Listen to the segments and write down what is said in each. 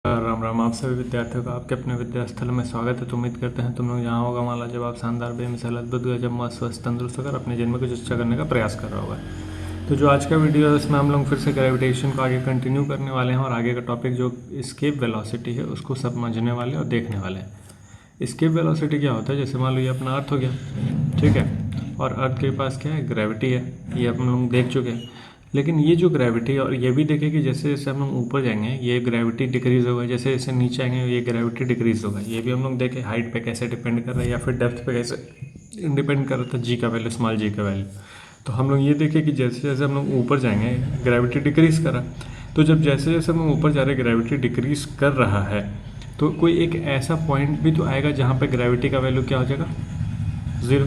राम राम। आप सभी विद्यार्थियों का आपके अपने विद्यास्थल में स्वागत है। तो उम्मीद करते हैं तुम लोग यहाँ होगा मान लो जब आप शानदार बेमिसाल अद्भुत गजब मस्त स्वस्थ तंदुरुस्त होकर अपने जीवन में कुछ अच्छा करने का प्रयास कर रहा होगा। तो जो आज का वीडियो है उसमें हम लोग फिर से ग्रेविटेशन को आगे कंटिन्यू करने वाले हैं और आगे का टॉपिक जो एस्केप वेलोसिटी है उसको समझने वाले और देखने वाले हैं। एस्केप वेलोसिटी क्या होता है, जैसे मान लो ये अपना अर्थ हो गया, ठीक है, और अर्थ के पास क्या है, ग्रेविटी है। ये हम लोग देख चुके हैं। लेकिन ये जो ग्रेविटी, और ये भी देखें कि जैसे जैसे हम लोग ऊपर जाएंगे ये ग्रेविटी डिक्रीज़ होगा, जैसे जैसे नीचे आएंगे ये ग्रेविटी डिक्रीज़ होगा। ये भी हम लोग देखें हाइट पे कैसे डिपेंड कर रहा है या फिर डेप्थ पे कैसे डिपेंड कर रहा था, जी का वैल्यू, स्मॉल जी का वैल्यू। तो हम लोग ये देखें कि जैसे जैसे हम लोग ऊपर जाएंगे ग्रेविटी डिक्रीज़ कर रहा। तो जब जैसे जैसे हम लोग ऊपर जा रहे ग्रेविटी डिक्रीज़ कर रहा है तो कोई एक ऐसा पॉइंट भी तो आएगा जहाँ पे ग्रेविटी का वैल्यू क्या हो जाएगा, ज़ीरो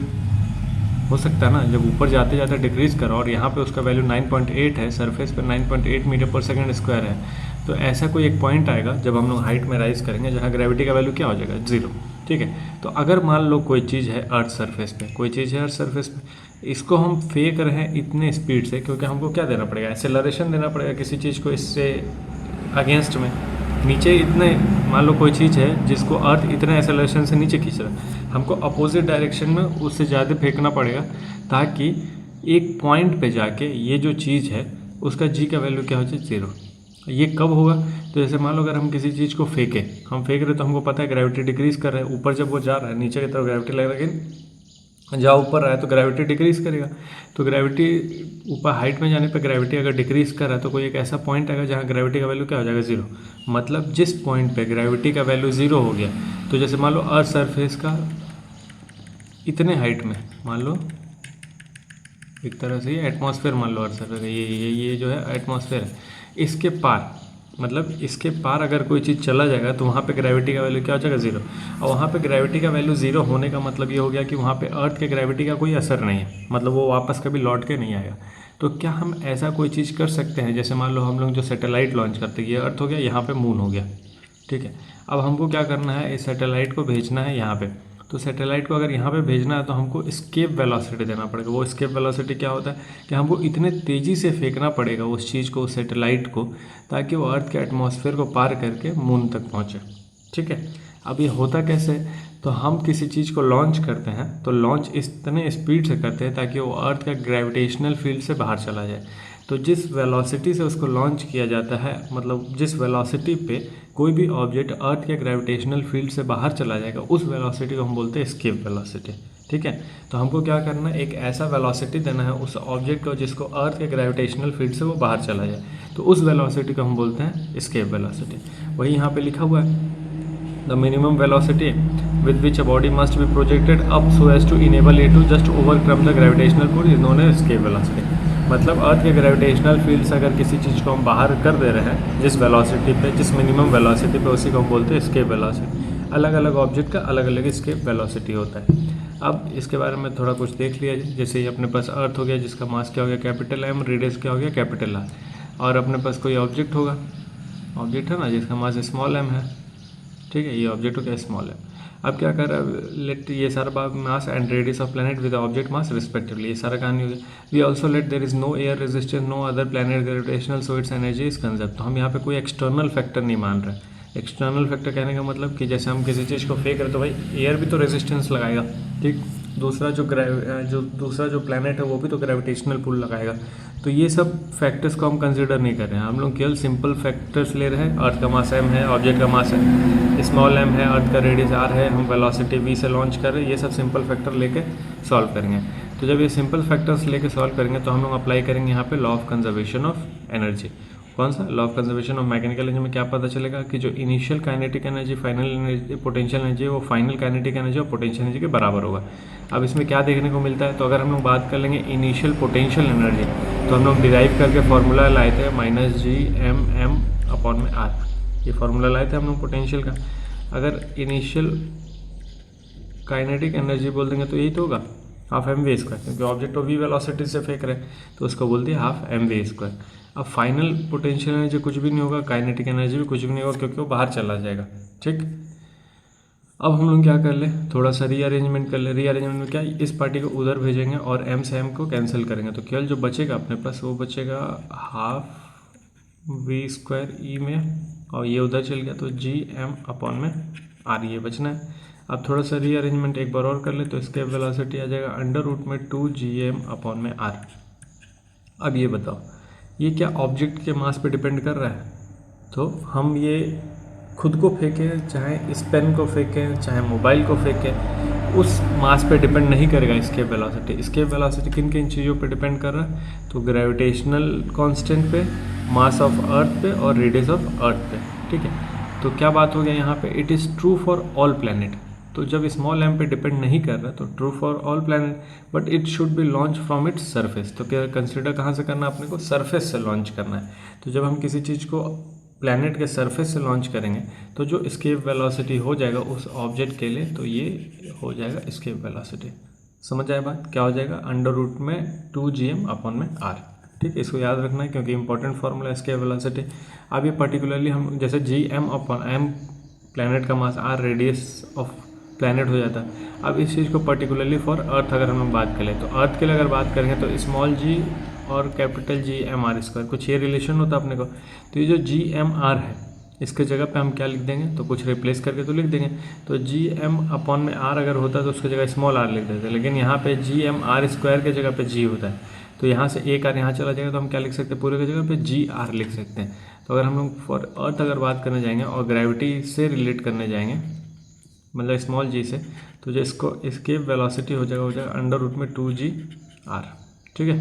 हो सकता है ना। जब ऊपर जाते जाते डिक्रीज़ करो और यहाँ पे उसका वैल्यू 9.8 है, सरफेस पर 9.8 मीटर पर सेकंड स्क्वायर है, तो ऐसा कोई एक पॉइंट आएगा जब हम लोग हाइट में राइज करेंगे जहाँ ग्रेविटी का वैल्यू क्या हो जाएगा, ज़ीरो। ठीक है। तो अगर मान लो कोई चीज़ है अर्थ सरफेस पे, कोई चीज़ है अर्थ सरफेस पे, इसको हम फेंक रहे हैं इतने स्पीड से, क्योंकि हमको क्या देना पड़ेगा, एक्सेलरेशन देना पड़ेगा किसी चीज़ को इससे अगेंस्ट में। नीचे इतने, मान लो कोई चीज़ है जिसको अर्थ इतने एक्सेलरेशन से नीचे खींच रहा है, हमको अपोजिट डायरेक्शन में उससे ज़्यादा फेंकना पड़ेगा ताकि एक पॉइंट पे जाके ये जो चीज़ है उसका जी का वैल्यू क्या हो जाए, ज़ीरो। ये कब होगा, तो जैसे मान लो अगर हम किसी चीज़ को फेंकें, हम फेंक रहे तो हमको पता है ग्रेविटी डिक्रीज़ कर रहा है, ऊपर जब वो जा रहा है नीचे की तरफ ग्रेविटी लग रहा है, जहाँ ऊपर रहा है तो ग्रेविटी डिक्रीज़ करेगा। तो ग्रेविटी ऊपर हाइट में जाने पर ग्रेविटी अगर डिक्रीज़ कर रहा है तो कोई एक ऐसा पॉइंट आएगा जहाँ ग्रेविटी का वैल्यू क्या हो जाएगा, ज़ीरो। मतलब जिस पॉइंट पे ग्रेविटी का वैल्यू ज़ीरो हो गया, तो जैसे मान लो अर्थ सरफेस का इतने हाइट में, मान लो एक तरह से ये एटमॉस्फेयर, मान लो अर्थ सरफेस का ये जो है एटमॉस्फेयर है, इसके पार, मतलब इसके पार अगर कोई चीज़ चला जाएगा तो वहाँ पे ग्रेविटी का वैल्यू क्या हो जाएगा, ज़ीरो। और वहाँ पे ग्रेविटी का वैल्यू ज़ीरो होने का मतलब ये हो गया कि वहाँ पे अर्थ के ग्रेविटी का कोई असर नहीं है, मतलब वो वापस कभी लौट के नहीं आएगा। तो क्या हम ऐसा कोई चीज़ कर सकते हैं, जैसे मान लो हम लोग जो सैटेलाइट लॉन्च करते हैं, ये अर्थ हो गया, यहाँ पर मून हो गया, ठीक है। अब हमको क्या करना है, इस सैटेलाइट को भेजना है यहाँ पर। तो सैटेलाइट को अगर यहाँ पे भेजना है तो हमको एस्केप वेलोसिटी देना पड़ेगा। वो एस्केप वेलोसिटी क्या होता है कि हमको इतने तेज़ी से फेंकना पड़ेगा उस चीज़ को, उस सैटेलाइट को, ताकि वो अर्थ के एटमॉस्फेयर को पार करके मून तक पहुँचे, ठीक है। अब ये होता कैसे, तो हम किसी चीज़ को लॉन्च करते हैं तो लॉन्च इतने स्पीड से करते हैं ताकि वो अर्थ का ग्रेविटेशनल फील्ड से बाहर चला जाए। तो जिस वेलोसिटी से उसको लॉन्च किया जाता है, मतलब जिस वेलोसिटी पे कोई भी ऑब्जेक्ट अर्थ के ग्रेविटेशनल फील्ड से बाहर चला जाएगा, उस वेलोसिटी को हम बोलते हैं एस्केप वेलोसिटी, ठीक है। तो हमको क्या करना है, एक ऐसा वेलोसिटी देना है उस ऑब्जेक्ट को जिसको अर्थ के ग्रेविटेशनल फील्ड से वो बाहर चला जाए, तो उस वेलोसिटी को हम बोलते हैं एस्केप वेलोसिटी। वही यहाँ पे लिखा हुआ है, the minimum velocity with which a body must be projected up so as to enable it to just overcome the gravitational pull is known as escape velocity। मतलब अर्थ के ग्रेविटेशनल फील्ड से अगर किसी चीज़ को हम बाहर कर दे रहे हैं जिस वेलोसिटी पे, जिस मिनिमम वेलोसिटी पे, उसी को हम बोलते हैं एस्केप वेलोसिटी। अलग अलग ऑब्जेक्ट का अलग अलग एस्केप वेलोसिटी होता है। अब इसके बारे में थोड़ा कुछ देख लिया जाए। जैसे ये अपने पास अर्थ हो गया जिसका मास क्या हो गया, कैपिटल एम, रेडियस क्या हो गया, कैपिटल आर। और अपने पास कोई ऑब्जेक्ट होगा, ऑब्जेक्ट है ना जिसका मास स्मॉल एम है, ठीक है, ये ऑब्जेक्ट हो गया स्मॉल एम। अब क्या कर रहा है, लेट ये सारा mass and radius of planet with object mass respectively, ये सारा कहानी हो गया। We also let there is no air resistance, no other planet gravitational, so its energy is conserve. तो हम यहाँ पे कोई एक्सटर्नल फैक्टर नहीं मान रहे। एक्सटर्नल फैक्टर कहने का मतलब कि जैसे हम किसी चीज़ को फेंक रहे तो भाई एयर भी तो रेजिस्टेंस लगाएगा, ठीक। दूसरा जो प्लैनेट है वो भी तो ग्रेविटेशनल पुल लगाएगा। तो ये सब फैक्टर्स को हम कंसिडर नहीं कर रहे हैं, हम लोग केवल सिंपल फैक्टर्स ले रहे हैं। अर्थ का मास एम है, ऑब्जेक्ट का मास है स्मॉल एम है, अर्थ का रेडियस आर है, हम वेलोसिटी वी से लॉन्च कर रहे हैं। ये सब सिंपल फैक्टर लेके सॉल्व करेंगे। तो जब ये सिंपल फैक्टर्स लेके सॉल्व करेंगे तो हम लोग अप्लाई करेंगे यहाँ पे law of conservation of energy. कौन सा law of conservation of mechanical energy में क्या पता चलेगा कि जो initial kinetic energy, final energy, potential energy, वो फाइनल काइनेटिक एनर्जी और पोटेंशियल एनर्जी के बराबर होगा। अब इसमें क्या देखने को मिलता है, तो अगर हम लोग बात कर लेंगे इनिशियल पोटेंशियल एनर्जी, तो हम लोग डिराइव करके फॉर्मूला लाए थे -G(m)m/r। ये फार्मूला लाए थे हम लोग पोटेंशियल का। अगर इनिशियल काइनेटिक एनर्जी बोल देंगे तो यही तो होगा हाफ एम वी स्क्वायर, क्योंकि ऑब्जेक्ट को वी वेलोसिटी से फेंक रहे हैं तो उसको बोल दिया हाफ एम वी स्क्वायर। अब फाइनल पोटेंशियल एनर्जी कुछ भी नहीं होगा, काइनेटिक एनर्जी भी कुछ भी नहीं होगा, क्योंकि वो बाहर चला जाएगा, ठीक। अब हम लोग क्या कर ले, थोड़ा सा रीअरेंजमेंट कर ले। रीअरेंजमेंट में क्या, इस पार्टी को उधर भेजेंगे और एम से एम को कैंसिल करेंगे, तो केवल जो बचेगा अपने पास वो बचेगा हाफ वी स्क्वायर ई में और ये उधर चल गया तो जी एम अपॉन में आर, ये बचना है। अब थोड़ा सा रीअरेंजमेंट एक बार और कर ले तो एस्केप वेलोसिटी आ जाएगा अंडर रूट में 2gm अपॉन में आर। अब ये बताओ ये क्या ऑब्जेक्ट के मास पे डिपेंड कर रहा है? तो हम ये खुद को फेंकें, चाहे इस पेन को फेंकें, चाहे मोबाइल को फेंकें, उस मास पे डिपेंड नहीं करेगा एस्केप वेलोसिटी। एस्केप वेलोसिटी किन किन चीज़ों पे डिपेंड कर रहा है? तो ग्रेविटेशनल कांस्टेंट पे, मास ऑफ अर्थ पे और रेडियस ऑफ अर्थ पे। ठीक है, तो क्या बात हो गया यहाँ पे? It is true for all planet. तो जब स्मॉल एम पे डिपेंड नहीं कर रहा तो true for all planet, but it should be launch from its surface. तो क्या कंसिडर कहाँ से करना है अपने को? सरफेस से लॉन्च करना है। तो जब हम किसी चीज़ को प्लैनेट के सरफेस से लॉन्च करेंगे तो जो एस्केप वेलोसिटी हो जाएगा उस ऑब्जेक्ट के लिए, तो ये हो जाएगा एस्केप वेलोसिटी। समझ आए बात? क्या हो जाएगा? अंडर रूट में 2gm अपॉन में आर। ठीक है, इसको याद रखना है क्योंकि इंपॉर्टेंट फॉर्मूला एस्केप वेलोसिटी। अब ये पर्टिकुलरली हम जैसे gm अपॉन m प्लैनेट का मास, आर रेडियस ऑफ प्लैनेट हो जाता है। अब इस चीज़ को पर्टिकुलरली फॉर अर्थ अगर हम बात करें तो अर्थ के लिए अगर बात करेंगे तो स्मॉल जी और capital G M R square, कुछ ये रिलेशन होता है अपने को। तो ये जो जी एम आर है इसके जगह पे हम क्या लिख देंगे? तो कुछ रिप्लेस करके तो लिख देंगे। तो जी एम अपॉन में आर अगर होता तो उसकी जगह स्मॉल आर लिख देते, लेकिन यहाँ पे जी एम आर स्क्वायर के जगह पे जी होता है। तो यहाँ से एक आर यहाँ चला जाएगा तो हम क्या लिख सकते हैं? पूरे की जगह पे जी आर लिख सकते हैं। तो अगर हम लोग फॉर अर्थ अगर बात करने जाएंगे और ग्रेविटी से रिलेट करने जाएंगे, मतलब स्मॉल जी से, तो जो इसको एस्केप वेलोसिटी हो जाएगा अंडर रूट में 2gr। ठीक है,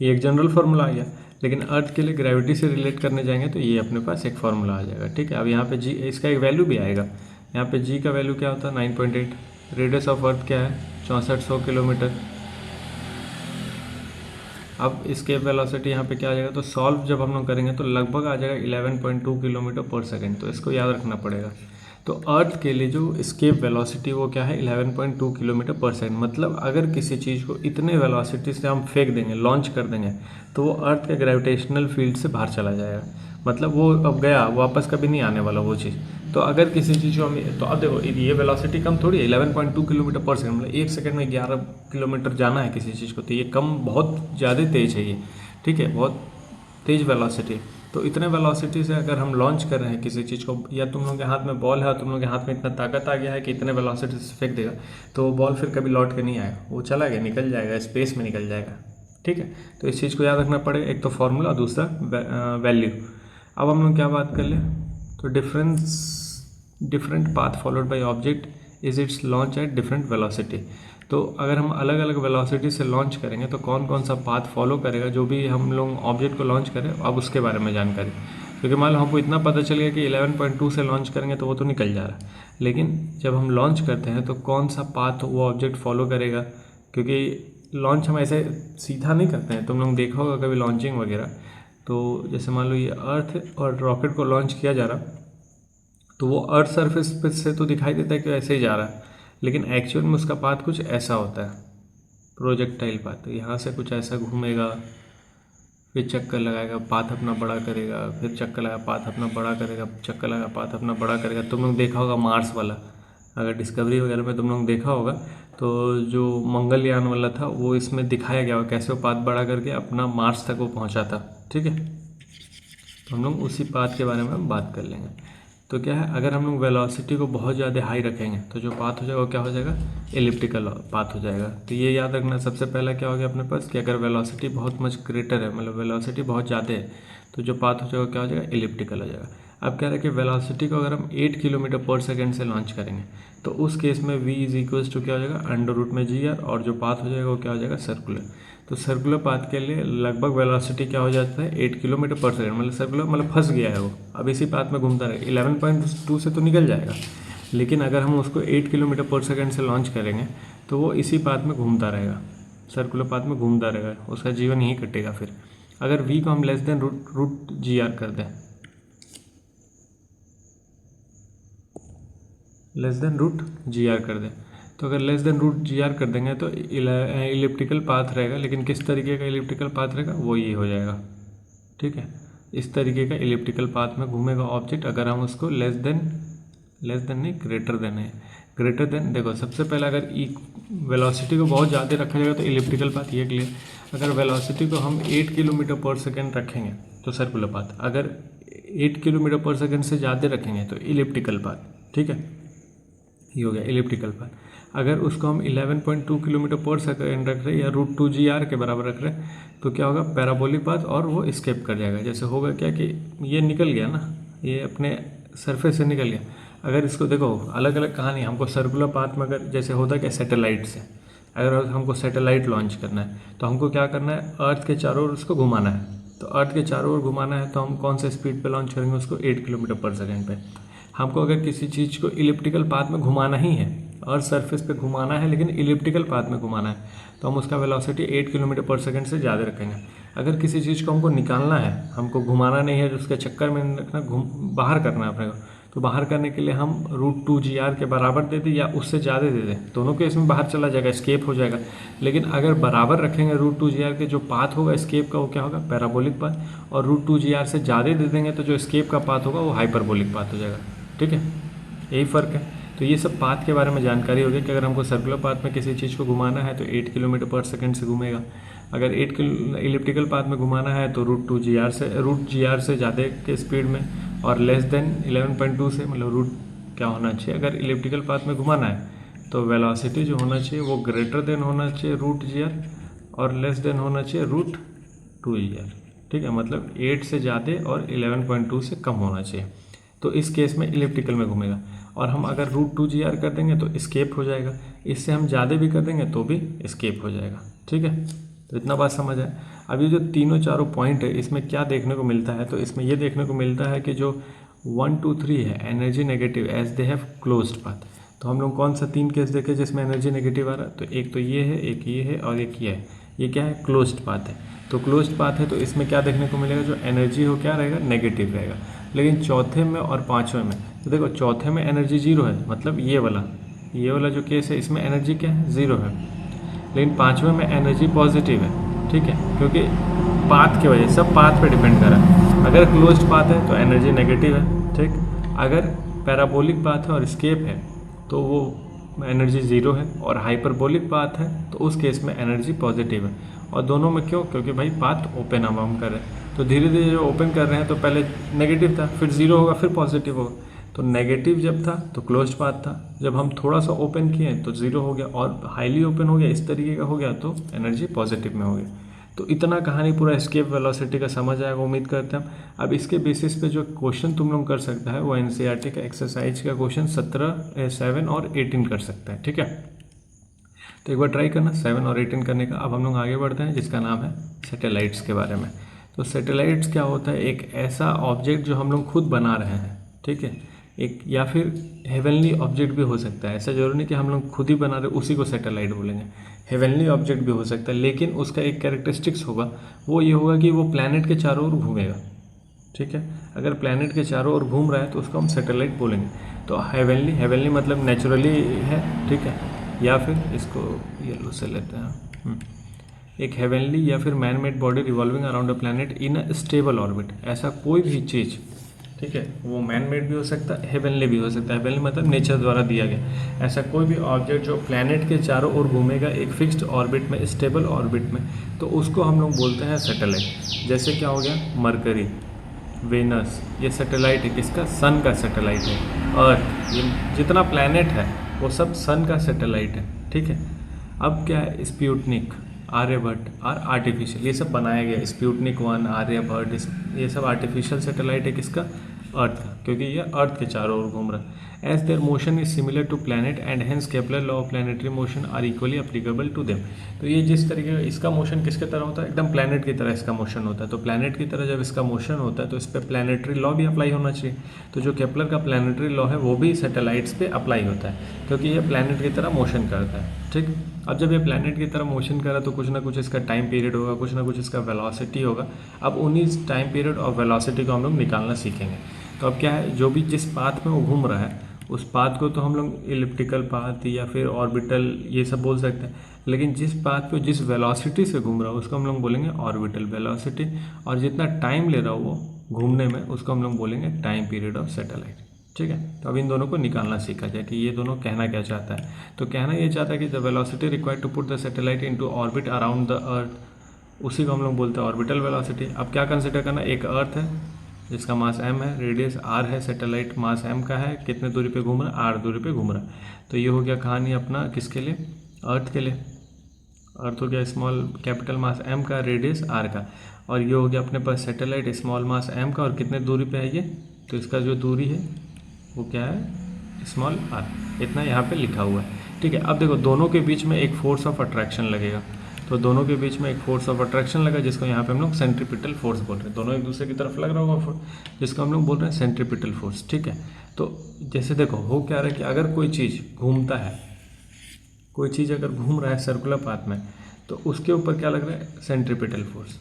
ये एक जनरल फार्मूला आ गया। लेकिन अर्थ के लिए ग्रेविटी से रिलेट करने जाएंगे तो ये अपने पास एक फार्मूला आ जाएगा। ठीक है, अब यहाँ पे जी, इसका एक वैल्यू भी आएगा। यहाँ पे जी का वैल्यू क्या होता है? 9.8। रेडियस ऑफ अर्थ क्या है? 6400 किलोमीटर। अब एस्केप वेलोसिटी यहाँ पे क्या आ जाएगा? तो सॉल्व जब हम लोग करेंगे तो लगभग आ जाएगा 11.2 किलोमीटर पर सेकेंड। तो इसको याद रखना पड़ेगा। तो अर्थ के लिए जो एस्केप वेलोसिटी वो क्या है? 11.2 किलोमीटर पर सेकेंड। मतलब अगर किसी चीज़ को इतने वेलोसिटी से हम फेंक देंगे, लॉन्च कर देंगे, तो वो अर्थ के ग्रेविटेशनल फील्ड से बाहर चला जाएगा। मतलब वो अब गया, वापस कभी नहीं आने वाला वो चीज़। तो अगर किसी चीज़ को हम, तो अब देखो ये वेलोसिटी कम थोड़ी है, 11.2 किलोमीटर पर सेकेंड, मतलब 1 सेकेंड में 11 किलोमीटर जाना है किसी चीज़ को, तो ये कम, बहुत ज़्यादा तेज़ है ये। ठीक है, बहुत तेज़ वेलोसिटी। तो इतने वेलोसिटी से अगर हम लॉन्च कर रहे हैं किसी चीज़ को, या तुम लोगों के हाथ में बॉल है, तुम लोगों के हाथ में इतना ताकत आ गया है कि इतने वेलोसिटी से फेंक देगा, तो वो बॉल फिर कभी लौट के नहीं आएगा, वो चला गया, निकल जाएगा, स्पेस में निकल जाएगा। ठीक है, तो इस चीज़ को याद रखना पड़ेगा, एक तो फार्मूला, दूसरा वैल्यू। अब हम लोग क्या बात कर ले? तो different path followed by object is it's launch at different velocity. तो अगर हम अलग अलग वेलोसिटी से लॉन्च करेंगे तो कौन कौन सा पाथ फॉलो करेगा जो भी हम लोग ऑब्जेक्ट को लॉन्च करें, अब उसके बारे में जानकारी। क्योंकि मान लो हमको इतना पता चल गया कि 11.2 से लॉन्च करेंगे तो वो तो निकल जा रहा है, लेकिन जब हम लॉन्च करते हैं तो कौन सा पाथ वो ऑब्जेक्ट फॉलो करेगा? क्योंकि लॉन्च हम ऐसे सीधा नहीं करते हैं। तुम लोग देखा होगा कभी लॉन्चिंग वगैरह, तो जैसे मान लो ये अर्थ और रॉकेट को लॉन्च किया जा रहा, तो वो अर्थ सरफेस पे से तो दिखाई देता है कि ऐसे ही जा रहा है, लेकिन एक्चुअल में उसका पाथ कुछ ऐसा होता है, प्रोजेक्टाइल पाथ। तो यहाँ से कुछ ऐसा घूमेगा, फिर चक्कर लगाएगा, पाथ अपना बड़ा करेगा, फिर चक्कर लगा, पाथ अपना बड़ा करेगा, चक्कर लगा, पाथ अपना बड़ा करेगा। तुम लोग देखा होगा मार्स वाला, अगर डिस्कवरी वगैरह में तुम लोग देखा होगा, तो जो मंगलयान वाला था वो इसमें दिखाया गया होगा कैसे वो पाथ बड़ा करके अपना मार्स तक वो पहुँचा था। ठीक है, तो हम लोग उसी पाथ के बारे में बात कर लेंगे। तो क्या है, अगर हम लोग वेलोसिटी को बहुत ज़्यादा हाई रखेंगे तो जो पाथ हो जाएगा वो क्या हो जाएगा? एलिप्टिकल पाथ हो जाएगा। तो ये याद रखना, सबसे पहला क्या हो गया अपने पास कि अगर वेलोसिटी बहुत मच ग्रेटर है, मतलब वेलोसिटी बहुत ज़्यादा है, तो जो पाथ हो जाएगा क्या हो जाएगा? एलिप्टिकल हो जाएगा। अब क्या है कि वेलोसिटी को अगर हम 8 किलोमीटर पर सेकेंड से लॉन्च करेंगे तो उस केस में v इज इक्वल्स टू क्या हो जाएगा? अंडर रूट में जी आर, और जो पाथ हो जाएगा वो क्या हो जाएगा? सर्कुलर। तो सर्कुलर पाथ के लिए लगभग वेलोसिटी क्या हो जाता है? 8 किलोमीटर पर सेकेंड। मतलब सर्कुलर मतलब फंस गया है वो, अब इसी पाथ में घूमता रहेगा। 11.2 से तो निकल जाएगा, लेकिन अगर हम उसको 8 किलोमीटर पर सेकेंड से लॉन्च करेंगे तो वो इसी पाथ में घूमता रहेगा, सर्कुलर पाथ में घूमता रहेगा, उसका जीवन यहीं कटेगा। फिर अगर v को हम less than root G R कर दें, less than root G R कर दें, तो अगर less than root G R कर देंगे तो इलिप्टिकल पाथ रहेगा। लेकिन किस तरीके का इलिप्टिकल पाथ रहेगा? वो ये हो जाएगा। ठीक है, इस तरीके का इलिप्टिकल पाथ में घूमेगा ऑब्जेक्ट, अगर हम उसको लेस देन नहीं, ग्रेटर देन है। ग्रेटर देन, देखो सबसे पहले अगर वेलोसिटी को बहुत ज़्यादा रखा जाएगा तो इलिप्टिकल पाथ ये क्लियर। अगर वेलोसिटी को हम 8 किलोमीटर पर सेकेंड रखेंगे तो सर्कुलर पाथ, अगर 8 किलोमीटर पर सेकंड से ज़्यादा रखेंगे तो इलिप्टिकल पाथ, ठीक है, ये हो गया इलिप्टिकल पाथ। अगर उसको हम 11.2 किलोमीटर पर सेकंड रख रहे हैं या √2 GR के बराबर रख रहे हैं तो क्या होगा, पैराबोलिक पाथ, और वो स्केप कर जाएगा। जैसे होगा क्या कि ये निकल गया ना, ये अपने सरफेस से निकल गया। अगर इसको देखो अलग अलग कहानी, हमको सर्कुलर पाथ में अगर जैसे होता है कि सैटेलाइट से अगर हमको सैटेलाइट लॉन्च करना है तो हमको क्या करना है, अर्थ के चारों ओर उसको घुमाना है। तो अर्थ के चारों ओर घुमाना है तो हम कौन से स्पीड पे लॉन्च करेंगे उसको, 8 किलोमीटर पर सेकंड पे। हमको अगर किसी चीज़ को इलिप्टिकल पाथ में घुमाना ही है, अर्थ सरफेस पे घुमाना है लेकिन इलिप्टिकल पाथ में घुमाना है, तो हम उसका वेलोसिटी 8 किलोमीटर पर सेकंड से ज़्यादा रखेंगे। अगर किसी चीज़ को हमको निकालना है, हमको घुमाना नहीं है, उसके चक्कर में रखना, बाहर करना है अपने को, तो बाहर करने के लिए हम √2 GR के बराबर दे दें या उससे ज़्यादा दे दें, दोनों केस में बाहर चला जाएगा, स्केप हो जाएगा। लेकिन अगर बराबर रखेंगे √2 GR के, जो पाथ होगा स्केप का वो क्या होगा, पैराबोलिक पाथ, और √2 GR से ज़्यादा दे देंगे तो जो स्केप का पाथ होगा वो हाइपरबोलिक पाथ हो जाएगा, ठीक है, यही फ़र्क है। तो ये सब पाथ के बारे में जानकारी होगी कि अगर हमको सर्कुलर पाथ में किसी चीज़ को घुमाना है तो 8 किलोमीटर पर सेकंड से घूमेगा। अगर 8 इलिप्टिकल पाथ में घुमाना है तो √2 GR से ज़्यादा के स्पीड में, और लेस देन 11.2 से, मतलब रूट क्या होना चाहिए, अगर इलिप्टिकल पाथ में घुमाना है तो वेलोसिटी जो होना चाहिए वो ग्रेटर देन होना चाहिए √GR और लेस देन होना चाहिए √2GR, ठीक है, मतलब 8 से ज़्यादा और 11.2 से कम होना चाहिए। तो इस केस में इलिप्टिकल में घूमेगा। और हम अगर √2 GR कर देंगे तो स्केप हो जाएगा, इससे हम ज़्यादा भी कर देंगे तो भी स्केप हो जाएगा, ठीक है। तो इतना बात समझ आए। अब ये जो तीनों चारों पॉइंट है इसमें क्या देखने को मिलता है, तो इसमें ये देखने को मिलता है कि जो 1, 2, 3 है energy negative as they have closed path. तो हम लोग कौन सा 3 केस देखे जिसमें एनर्जी नेगेटिव आ रहा है, तो एक तो ये है, एक ये है और एक ये है। ये क्या है, क्लोज्ड पाथ है। तो क्लोज्ड पाथ है तो इसमें क्या देखने को मिलेगा, जो एनर्जी हो क्या रहेगा, नेगेटिव रहेगा। लेकिन चौथे में और पाँचवें में, तो देखो चौथे में एनर्जी 0 है, मतलब ये वाला जो केस है इसमें एनर्जी क्या है, 0 है। लेकिन पाँचवें में एनर्जी पॉजिटिव है, ठीक है, क्योंकि पाथ की वजह, सब पाथ पे डिपेंड कर रहा है। अगर क्लोज्ड पाथ है तो एनर्जी नेगेटिव है, ठीक। अगर पैराबोलिक पाथ है और स्केप है तो वो एनर्जी 0 है, और हाइपरबोलिक पाथ है तो उस केस में एनर्जी पॉजिटिव है। और दोनों में क्यों, क्योंकि भाई पाथ ओपन हम कर रहे हैं, तो धीरे धीरे जो ओपन कर रहे हैं तो पहले नेगेटिव था, फिर 0 होगा, फिर पॉजिटिव होगा। तो नेगेटिव जब था तो क्लोज्ड पाथ था, जब हम थोड़ा सा ओपन किए तो 0 हो गया, और हाईली ओपन हो गया, इस तरीके का हो गया तो एनर्जी पॉजिटिव में हो गया। तो इतना कहानी पूरा एस्केप वेलोसिटी का समझ आएगा, उम्मीद करते हैं। अब इसके बेसिस पे जो क्वेश्चन तुम लोग कर सकता है वो एनसीईआरटी का एक्सरसाइज का क्वेश्चन 7 और 18 कर सकता है, ठीक है। तो एक बार ट्राई करना 7 और 18 करने का। अब हम लोग आगे बढ़ते हैं जिसका नाम है सैटेलाइट्स के बारे में। तो सैटेलाइट्स क्या होता है, एक ऐसा ऑब्जेक्ट जो हम लोग खुद बना रहे हैं, ठीक है, एक या फिर हेवनली ऑब्जेक्ट भी हो सकता है। ऐसा जरूरी नहीं कि हम लोग खुद ही बना रहे उसी को सैटेलाइट बोलेंगे, हेवनली ऑब्जेक्ट भी हो सकता है। लेकिन उसका एक कैरेक्टरिस्टिक्स होगा, वो ये होगा कि वो प्लैनेट के चारों ओर घूमेगा, ठीक है। अगर प्लैनेट के चारों ओर घूम रहा है तो उसको हम सैटेलाइट बोलेंगे। तो हेवनली मतलब नेचुरली है, ठीक है, या फिर इसको येलो से लेते हैं, एक हेवनली या फिर man made body revolving around a planet in a stable orbit. ऐसा कोई भी चीज़, ठीक है, वो मैन मेड भी हो सकता है, हेवनली भी हो सकता है। हेवनली मतलब नेचर द्वारा दिया गया। ऐसा कोई भी ऑब्जेक्ट जो प्लैनेट के चारों ओर घूमेगा एक फिक्स्ड ऑर्बिट में, स्टेबल ऑर्बिट में, तो उसको हम लोग बोलते हैं सैटेलाइट। जैसे क्या हो गया, मरकरी, वेनस, ये सैटेलाइट है, किसका, सन का सैटेलाइट है। अर्थ, ये जितना प्लैनेट है वो सब सन का सैटेलाइट है, ठीक है। अब क्या है, स्पुतनिक, आर्यभट्ट और आर्टिफिशियल, ये सब बनाया गया। स्पुतनिक 1, आर्यभट्ट, ये सब आर्टिफिशियल सैटेलाइट है किसका, अर्थ का, क्योंकि ये अर्थ के चारों ओर घूम रहा है। As their motion is similar to planet and hence Kepler law of planetary motion are equally applicable to them. तो ये जिस तरीके का इसका मोशन किसके तरह होता है, एकदम प्लैनेट की तरह इसका मोशन होता है। तो प्लैनेट की तरह जब इसका मोशन होता है तो इस पर प्लैनेटरी लॉ भी अप्लाई होना चाहिए। तो जो केपलर का प्लैनेटरी लॉ है वो भी सैटेलाइट्स पे अप्लाई होता है, क्योंकि ये प्लैनेट की तरह मोशन करता है, ठीक। अब जब ये प्लैनेट की तरह मोशन कर रहा है तो कुछ ना कुछ इसका टाइम पीरियड होगा, कुछ ना कुछ इसका वेलोसिटी होगा। अब उन्हीं टाइम पीरियड और वेलोसिटी को हम लोग निकालना सीखेंगे। तो अब क्या है, जो भी जिस पाथ में वो घूम रहा है उस पाथ को तो हम लोग इलिप्टिकल पाथ या फिर ऑर्बिटल ये सब बोल सकते हैं। लेकिन जिस पाथ पे जिस वेलोसिटी से घूम रहा है उसको हम लोग बोलेंगे ऑर्बिटल वेलोसिटी, और जितना टाइम ले रहा हो वो घूमने में उसको हम लोग बोलेंगे टाइम पीरियड ऑफ सैटेलाइट, ठीक है। तो अब इन दोनों को निकालना सीखा जाए कि ये दोनों कहना क्या चाहता है। तो कहना ये चाहता है कि the velocity required to put the satellite into orbit around the earth, उसी को हम लोग बोलते हैं ऑर्बिटल वेलोसिटी। अब क्या कंसिडर करना, एक अर्थ है, जिसका मास m है, रेडियस r है, सैटेलाइट मास m का है, कितने दूरी पे घूम रहा है, r दूरी पे घूम रहा है। तो ये हो गया कहानी अपना किसके लिए, अर्थ के लिए। अर्थ हो गया स्मॉल कैपिटल मास m का, रेडियस r का, और ये हो गया अपने पास सैटेलाइट स्मॉल मास m का, और कितने दूरी पे है ये, तो इसका जो दूरी है वो क्या है, स्मॉल r, इतना यहाँ पे लिखा हुआ है। ठीक है, अब देखो दोनों के बीच में एक फोर्स ऑफ अट्रैक्शन लगेगा, तो दोनों के बीच में एक फोर्स ऑफ अट्रैक्शन लगा जिसको यहाँ पे हम लोग सेंट्रीपिटल फोर्स बोल रहे हैं। दोनों एक दूसरे की तरफ लग रहा होगा फोर्स, जिसको हम लोग बोल रहे हैं सेंट्रीपिटल फोर्स। ठीक है, तो जैसे देखो हो क्या रहा है कि अगर कोई चीज़ घूमता है, कोई चीज़ अगर घूम रहा है सर्कुलर पाथ में, तो उसके ऊपर क्या लग रहा है, सेंट्रीपिटल फोर्स।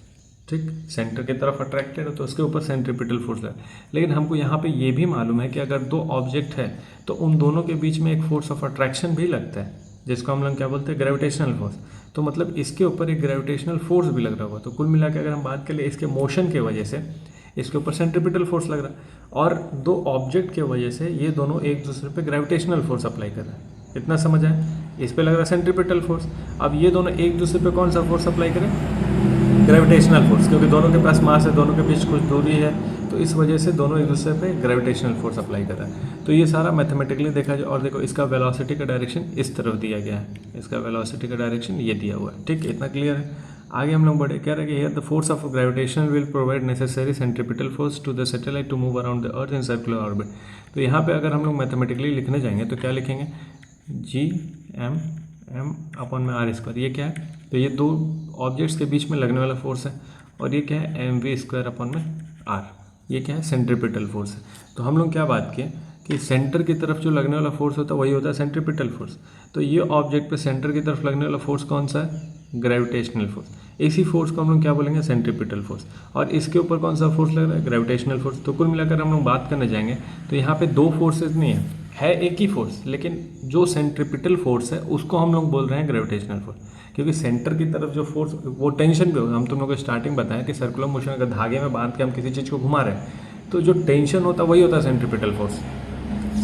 ठीक, सेंटर की तरफ अट्रैक्टेड है तो उसके ऊपर सेंट्रीपिटल फोर्स लगा। लेकिन हमको यहाँ पे ये भी मालूम है कि अगर दो ऑब्जेक्ट है तो उन दोनों के बीच में एक फोर्स ऑफ अट्रैक्शन भी लगता है, जिसको हम लोग क्या बोलते हैं, ग्रेविटेशनल फोर्स। तो मतलब इसके ऊपर एक ग्रेविटेशनल फोर्स भी लग रहा होगा। तो कुल मिला के अगर हम बात करें इसके मोशन के वजह से इसके ऊपर सेंट्रीपिटल फोर्स लग रहा है, और दो ऑब्जेक्ट के वजह से ये दोनों एक दूसरे पे ग्रेविटेशनल फोर्स अप्लाई कर रहे हैं। इतना समझ आए, इस पे लग रहा है सेंट्रीपिटल फोर्स। अब ये दोनों एक दूसरे पे कौन सा फोर्स अप्लाई करें, ग्रेविटेशनल फोर्स, क्योंकि दोनों के पास मास है, दोनों के बीच कुछ दूरी है, तो इस वजह से दोनों एक दूसरे पे ग्रेविटेशनल फोर्स अप्लाई कर रहा है। तो ये सारा मैथमेटिकली देखा जाए, और देखो इसका वेलोसिटी का डायरेक्शन इस तरफ दिया गया है, इसका वेलोसिटी का डायरेक्शन ये दिया हुआ है। ठीक, इतना क्लियर है। आगे हम लोग बढ़े, कह रहे हैं कि here the force of gravitation will provide necessary centripetal force to the satellite to move around the earth in circular orbit. तो यहाँ पे अगर हम लोग मैथमेटिकली लिखने जाएंगे तो क्या लिखेंगे, Gm अपॉन में r स्क्वायर। ये क्या है, तो ये दो ऑब्जेक्ट्स के बीच में लगने वाला फोर्स है, और ये क्या है, mv स्क्वायर अपॉन में r। ये क्या है, सेंट्रीपिटल फोर्स है। तो हम लोग क्या बात किए कि सेंटर की तरफ जो लगने वाला फोर्स होता है वही होता है सेंट्रीपिटल फोर्स। तो ये ऑब्जेक्ट पे सेंटर की तरफ लगने वाला फोर्स कौन सा है, ग्रेविटेशनल फोर्स। इसी फोर्स को हम लोग क्या बोलेंगे, सेंट्रीपिटल फोर्स। और इसके ऊपर कौन सा फोर्स लग रहा है, ग्रेविटेशनल फोर्स। तो कुल मिलाकर हम लोग बात करने जाएंगे तो यहाँ पे दो फोर्सेज नहीं है एक ही फोर्स, लेकिन जो सेंट्रीपिटल फोर्स है उसको हम लोग बोल रहे हैं ग्रेविटेशनल फोर्स, क्योंकि सेंटर की तरफ जो फोर्स वो टेंशन पे होगा। हम तुम लोग को स्टार्टिंग बताएं कि सर्कुलर मोशन अगर धागे में बांध के हम किसी चीज़ को घुमा रहे हैं तो जो टेंशन होता है वही होता है सेंट्रीपिटल फोर्स।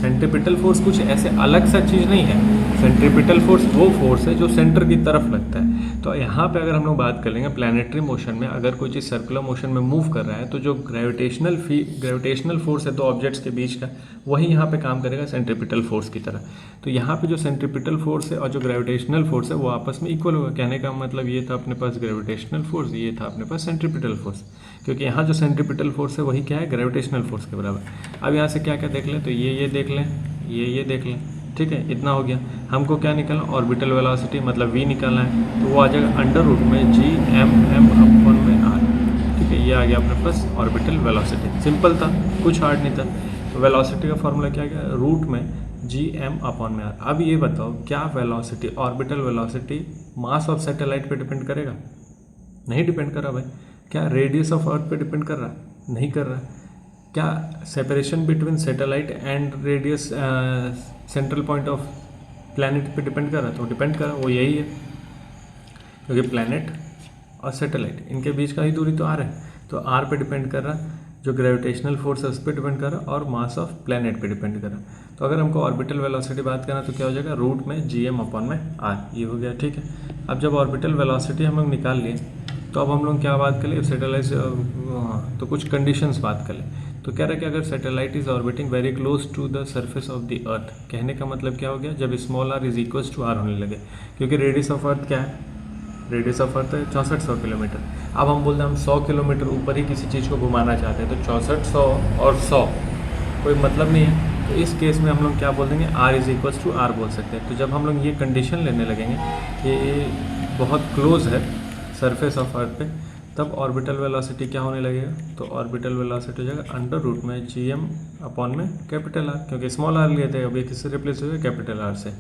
सेंट्रीपिटल फोर्स कुछ ऐसे अलग सा चीज़ नहीं है। सेंट्रीपिटल फोर्स वो फोर्स है जो सेंटर की तरफ लगता है। तो यहाँ पे अगर हम लोग बात कर लेंगे प्लैनेटरी मोशन में, अगर कोई चीज़ सर्कुलर मोशन में मूव कर रहा है तो जो ग्रेविटेशनल फोर्स है दो ऑब्जेक्ट्स के बीच का, वही यहाँ पे काम करेगा सेंट्रीपिटल फोर्स की तरह। तो यहाँ पे जो सेंट्रीपिटल फोर्स है और जो ग्रेविटेशनल फोर्स है वो आपस में इक्वल होगा। कहने का मतलब ये था अपने पास ग्रेविटेशनल फोर्स, ये था अपने पास सेंट्रीपिटल फोर्स, क्योंकि यहाँ जो सेंट्रीपिटल फोर्स है वही क्या है, ग्रेविटेशनल फोर्स के बराबर। अब यहाँ से क्या क्या देख लें, तो ये देख लें, ये देख लें। ठीक है, इतना हो गया। हमको क्या निकालना, ऑर्बिटल वेलोसिटी मतलब v निकालना है, तो वो आ जाएगा अंडर रूट में Gm अपॉन में r। ठीक है, ये आ गया अपने पास ऑर्बिटल वेलोसिटी। सिंपल था, कुछ हार्ड नहीं था। तो वेलोसिटी का फॉर्मूला क्या गया, रूट में Gm अपॉन में r। अब ये बताओ, क्या velocity, orbital velocity mass of satellite पे डिपेंड करेगा? नहीं डिपेंड कर रहा भाई। क्या रेडियस ऑफ अर्थ पे डिपेंड कर रहा? नहीं कर रहा। क्या separation between satellite and radius central point of planet पे डिपेंड कर रहा है? तो डिपेंड कर रहा, वो यही है, क्योंकि प्लैनेट और सैटेलाइट इनके बीच का ही दूरी तो r है। तो r पे डिपेंड कर रहा, जो ग्रेविटेशनल फोर्स है उस पर डिपेंड कर रहा, और मास ऑफ प्लैनेट पे डिपेंड कर रहा। तो अगर हमको ऑर्बिटल वेलोसिटी बात करना तो क्या हो जाएगा, रूट में Gm अपॉन में r। ये हो गया। ठीक है, अब जब ऑर्बिटल वेलोसिटी हम लोग निकाल लिए तो अब हम लोग क्या बात कर ले, सैटेलाइट तो कुछ कंडीशंस बात कर ले। तो कह रहा है कि अगर satellite is orbiting very close to the surface of the earth, कहने का मतलब क्या हो गया, जब small r is equal to r होने लगे, क्योंकि रेडियस ऑफ अर्थ क्या है, रेडियस ऑफ अर्थ है 6400 किलोमीटर। अब हम बोलते हैं हम 100 किलोमीटर ऊपर ही किसी चीज़ को घुमाना चाहते हैं, तो 6400 और 100 कोई मतलब नहीं है। तो इस केस में हम लोग क्या बोल देंगे, r is equal to r बोल सकते हैं। तो जब हम लोग ये कंडीशन लेने लगेंगे कि ये बहुत क्लोज है सरफेस ऑफ अर्थ पे, तब ऑर्बिटल वेलोसिटी क्या होने लगेगा, तो ऑर्बिटल वेलोसिटी हो जाएगा अंडर रूट में Gm अपॉन में कैपिटल R, क्योंकि स्मॉल r लिए थे, अभी किससे रिप्लेस हुए, कैपिटल R से।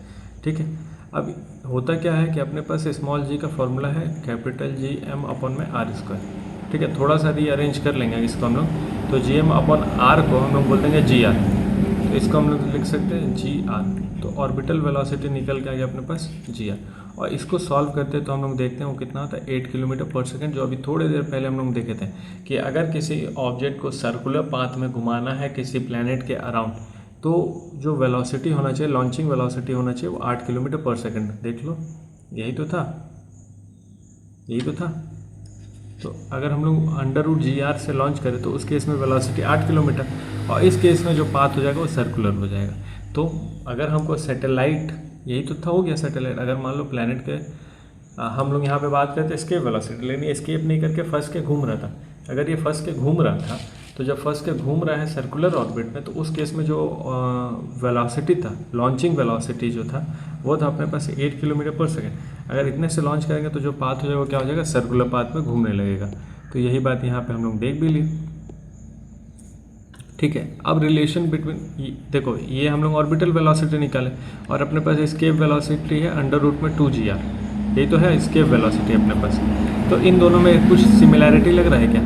ठीक है, अब होता क्या है कि अपने पास स्मॉल g का फॉर्मूला है कैपिटल Gm अपॉन में r स्क्वायर। ठीक है, थोड़ा सा रीअरेंज कर लेंगे इसको हम लोग, तो Gm अपॉन r को हम लोग बोल देंगे Gr, तो इसको हम लोग लिख सकते हैं Gr। तो ऑर्बिटल वेलोसिटी निकल के आ गया अपने पास Gr, और इसको सॉल्व करते हैं तो हम लोग देखते हैं वो कितना होता है, 8 किलोमीटर पर सेकंड, जो अभी थोड़ी देर पहले हम लोग देखे थे कि अगर किसी ऑब्जेक्ट को सर्कुलर पाथ में घुमाना है किसी प्लैनेट के अराउंड, तो जो वेलोसिटी होना चाहिए, लॉन्चिंग वेलोसिटी होना चाहिए वो 8 किलोमीटर पर सेकंड। देख लो, यही तो था, यही तो था। तो अगर हम लोग √GR से लॉन्च करें तो उस केस में वेलोसिटी 8 किलोमीटर, और इस केस में जो पाथ हो जाएगा वो सर्कुलर हो जाएगा। तो अगर हमको सैटेलाइट, यही तो था, हो गया सैटेलाइट। अगर मान लो प्लैनेट के हम लोग यहाँ पे बात करते हैं एस्केप वेलोसिटी, लेकिन एस्केप नहीं करके फंस के घूम रहा था। अगर ये फंस के घूम रहा था तो जब फंस के घूम रहा है सर्कुलर ऑर्बिट में, तो उस केस में जो वेलोसिटी था, लॉन्चिंग वेलोसिटी जो था वो था अपने पास 8 किलोमीटर पर सेकेंड। अगर इतने से लॉन्च करेंगे तो जो पाथ हो जाएगा वो क्या हो जाएगा, सर्कुलर पाथ में घूमने लगेगा। तो यही बात यहाँ पे हम लोग देख भी लिए। ठीक है, अब रिलेशन बिटवीन, देखो ये हम लोग ऑर्बिटल वेलोसिटी निकाले और अपने पास एस्केप वेलोसिटी है √2GR, यही तो है एस्केप वेलोसिटी अपने पास। तो इन दोनों में कुछ सिमिलैरिटी लग रहा है क्या,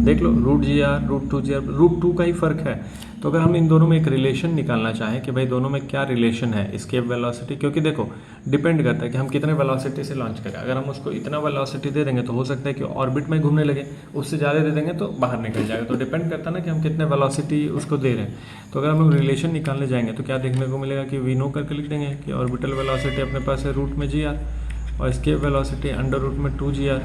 देख लो, √GR √2GR √2 का ही फ़र्क है। तो अगर हम इन दोनों में एक रिलेशन निकालना चाहें कि भाई दोनों में क्या रिलेशन है एस्केप वेलोसिटी, क्योंकि देखो डिपेंड करता है कि हम कितने वेलोसिटी से लॉन्च करें। अगर हम उसको इतना वेलोसिटी दे देंगे तो हो सकता है कि ऑर्बिट में घूमने लगे, उससे ज़्यादा दे देंगे तो बाहर निकल जाएगा। तो डिपेंड करता है ना कि हम कितने वेलोसिटी उसको दे रहे हैं। तो अगर हम लोग रिलेशन निकालने जाएंगे तो क्या देखने को मिलेगा कि वी नो करके लिख देंगे कि ऑर्बिटल वेलोसिटी अपने पास है √GR और एस्केप वेलोसिटी √2GR।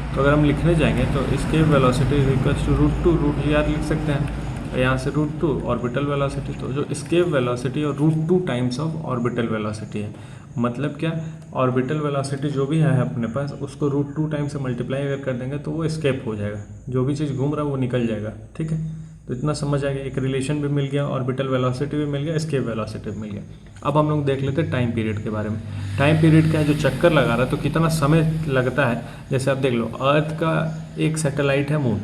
तो अगर हम लिखने जाएंगे तो escape velocity equals to √2 √GR लिख सकते हैं, यहाँ से √2 ऑर्बिटल वेलोसिटी। तो जो एस्केप वेलोसिटी और √2 टाइम्स ऑफ ऑर्बिटल वेलोसिटी है। मतलब क्या, ऑर्बिटल वेलोसिटी जो भी है अपने पास उसको √2 टाइम से मल्टीप्लाई अगर कर देंगे तो वो एस्केप हो जाएगा, जो भी चीज़ घूम रहा है वो निकल जाएगा। ठीक है, तो इतना समझ आ गया, एक रिलेशन भी मिल गया, ऑर्बिटल वेलोसिटी भी मिल गया, एस्केप वेलोसिटी भी मिल गया। अब हम लोग देख लेते हैं टाइम पीरियड के बारे में। टाइम पीरियड क्या है, जो चक्कर लगा रहा है तो कितना समय लगता है। जैसे आप देख लो, अर्थ का एक सैटेलाइट है मून,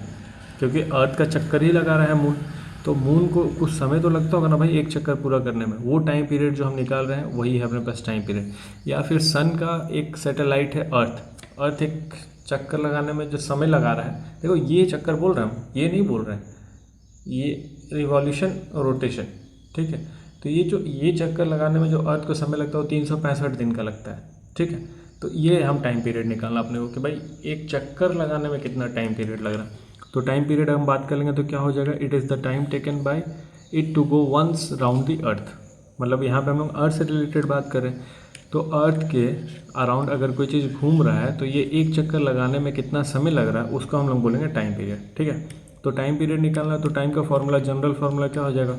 क्योंकि अर्थ का चक्कर ही लगा रहा है मून, तो मून को कुछ समय तो लगता होगा ना भाई एक चक्कर पूरा करने में। वो टाइम पीरियड जो हम निकाल रहे हैं वही है अपने पास टाइम पीरियड। या फिर सन का एक सैटेलाइट है अर्थ एक चक्कर लगाने में जो समय लगा रहा है, देखो ये चक्कर बोल रहे हैं हम, ये नहीं बोल रहे हैं, ये रिवॉल्यूशन रोटेशन। ठीक है, तो ये चक्कर लगाने में जो अर्थ को समय लगता है वो 365 दिन का लगता है। ठीक है, तो ये हम टाइम पीरियड निकालना अपने को कि भाई एक चक्कर लगाने में कितना टाइम पीरियड लग रहा है। तो टाइम पीरियड हम बात कर लेंगे तो क्या हो जाएगा, it is the time taken by it to go once round the earth. मतलब यहाँ पे हम लोग अर्थ से रिलेटेड बात कर रहे हैं, तो अर्थ के अराउंड अगर कोई चीज़ घूम रहा है तो ये एक चक्कर लगाने में कितना समय लग रहा है उसको हम लोग बोलेंगे टाइम पीरियड। ठीक है, तो टाइम पीरियड निकालना है तो टाइम का फॉर्मूला, जनरल फार्मूला क्या हो जाएगा,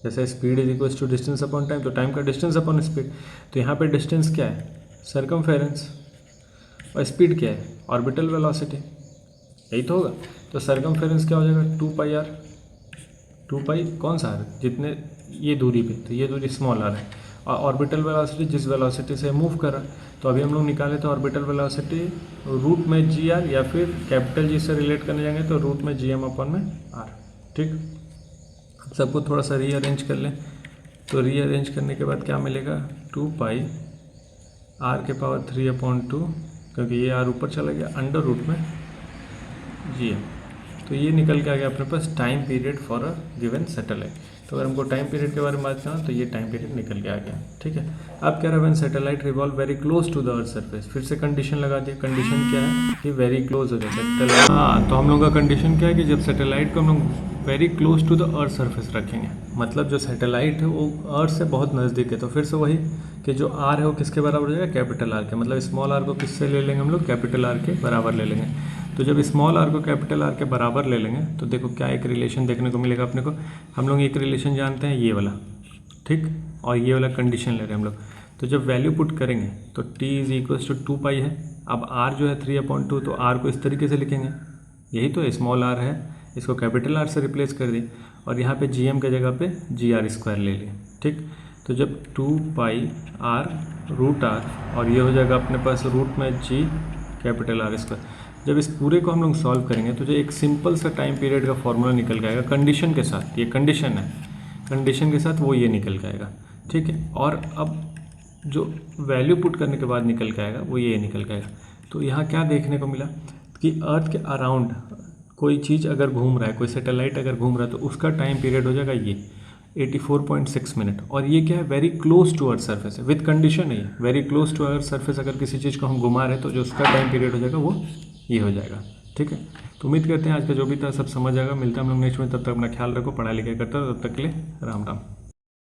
जैसे speed is equals to distance upon time, तो टाइम का डिस्टेंस अपॉन स्पीड। तो यहाँ पे डिस्टेंस क्या है, सर्कमफेरेंस, और स्पीड क्या है, ऑर्बिटल वेलोसिटी, यही तो होगा। तो सर्कमफेरेंस क्या हो जाएगा, 2πr, 2π कौन सा है, जितने ये दूरी पे, तो ये दूरी स्मॉल r है, और ऑर्बिटल वेलोसिटी जिस वेलोसिटी से मूव कर रहा है। तो अभी हम लोग निकाले तो ऑर्बिटल वेलोसिटी रूट में GR, या फिर कैपिटल जी से रिलेट करने जाएंगे तो रूट में GM अपॉन में R। ठीक, सबको थोड़ा सा रीअरेंज कर लें, तो रीअरेंज करने के बाद क्या मिलेगा, 2π r⁻3/2, क्योंकि ये r ऊपर चला गया, अंडर रूट में GM। तो ये निकल के आ गया अपने पास time period for a given satellite. तो अगर हमको टाइम पीरियड के बारे में बात करना तो ये टाइम पीरियड निकल के आ गया। ठीक है, अब कह रहा है when satellite revolve very close to the earth surface, फिर से कंडीशन लगा दिया। कंडीशन क्या है कि वेरी क्लोज हो जाए सैटेलाइट। हाँ, तो हम लोग का कंडीशन क्या है कि जब सैटेलाइट को हम लोग very close to the earth surface रखेंगे, मतलब जो सैटेलाइट है वो अर्थ से बहुत नज़दीक है, तो फिर से वही कि जो R है वो किसके बराबर हो जाएगा, कैपिटल R के। मतलब स्मॉल r को किससे ले लेंगे हम लोग, कैपिटल R के बराबर ले लेंगे। तो जब स्मॉल r को कैपिटल R के बराबर ले लेंगे तो देखो क्या एक रिलेशन देखने को मिलेगा अपने को। हम लोग एक रिलेशन जानते हैं ये वाला, ठीक, और ये वाला कंडीशन ले रहे हैं हम लोग। तो जब वैल्यू पुट करेंगे तो t इज इक्वल्स टू 2π है। अब r जो है 3/2, तो r को इस तरीके से लिखेंगे, यही तो स्मॉल r है, इसको कैपिटल R से रिप्लेस कर दिए और यहाँ पे GM के जगह पे GR² ले लिए। ठीक, तो जब 2π r√r और ये हो जाएगा अपने पास रूट में G कैपिटल R²। जब इस पूरे को हम लोग सॉल्व करेंगे तो जो एक सिंपल सा टाइम पीरियड का फॉर्मूला निकल के आएगा कंडीशन के साथ, ये कंडीशन है, कंडीशन के साथ वो ये निकल के आएगा। ठीक है, और अब जो वैल्यू पुट करने के बाद निकल के आएगा वो ये निकल के आएगा। तो यहाँ क्या देखने को मिला कि अर्थ के अराउंड कोई चीज़ अगर घूम रहा है, कोई सैटेलाइट अगर घूम रहा है तो उसका टाइम पीरियड हो जाएगा ये 84.6 मिनट। और ये क्या है, very close to earth surface है, विद कंडीशन है, very close to earth surface. अगर किसी चीज़ को हम घुमा रहे हैं तो जो उसका टाइम पीरियड हो जाएगा वो ये हो जाएगा। ठीक है, तो उम्मीद करते हैं आज का जो भी था सब समझ आएगा। मिलता है हम लोग नेक्स्ट में, तब तक अपना ख्याल रखो, पढ़ाई लिखाई करते रहो, तब तक के लिए राम राम।